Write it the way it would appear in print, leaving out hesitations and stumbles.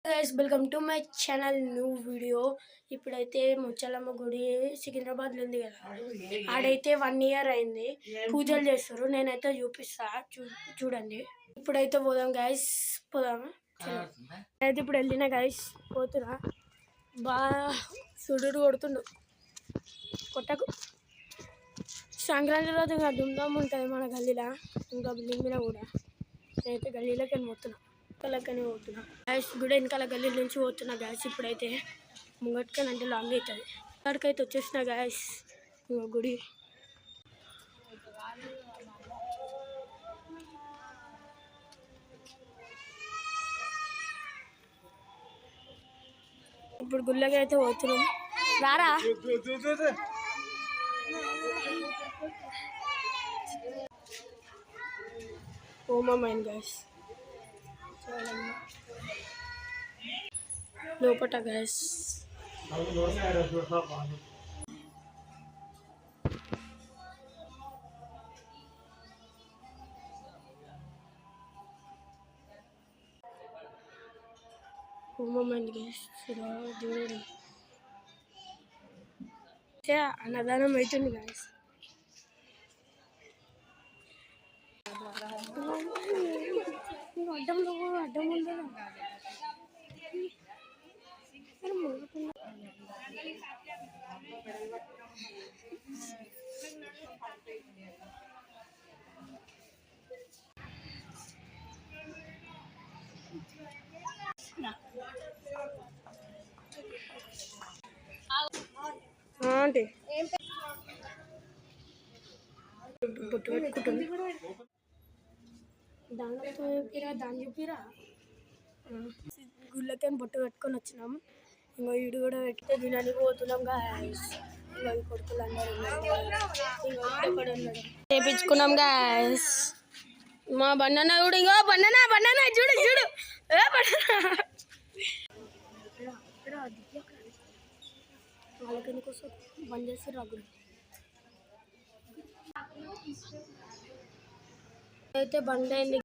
Guys welcome to my channel new video. ఇప్పుడైతే ముచ్చలమ్మ గుడి సికింద్రాబాద్లో ఉంది కదా, ఆడైతే 1 year అయింది. పూజలు చేస్తారు, నేనైతే చూపిస్తా చూడండి. ఇప్పుడైతే పోదాం గైస్, పోదామా? అయితే ఇప్పుడు వెళ్ళిన గైస్, పోతున్నా. బాగా సుడుడు కొడుతుండు, కొట్టకు. సంక్రాంతి రోజు ఇంకా దుమ్దాం ఉంటుంది మన గల్లీలో, ఇంకా బిల్డింగ్ మీద కూడా. నేనైతే గల్లీలోకి పోతున్నా, లెక్కనే పోతున్నా గ్యాస్. గుడి వెనకాల గల్లీ నుంచి పోతున్నా గ్యాస్. ఇప్పుడైతే ముంగట్కని అంటే లాంగ్ అవుతుంది. అక్కడికైతే వచ్చేసిన గ్యాస్ గుడి. ఇప్పుడు గుళ్ళకి అయితే పోతున్నాం, రారా. ఓమమైన గ్యాస్ లోపట గ్యాస్. ఓమమైన గ్యాస్ దేవుడు అన్నదానం అవుతుంది గ్యాస్. అడ్డం ఉంది. ఆంటీ బొట్టు పెట్టుకుంటుంది. దాన్ని చూపిరా. గుళ్ళకి బొట్టు పెట్టుకొని వచ్చినాము. ఇంకో ఇడు కూడా పెడితే దీని పోతున్నాం గాయస్. కొడుకులు అందరూ చేపించుకున్నాం గాయస్. మా బండన్న కూడా, ఇంకో బండన్న చూడు ఏ వాళ్ళకి కోసం బంద్ చేసి రాగులు అయితే బండి అయింది.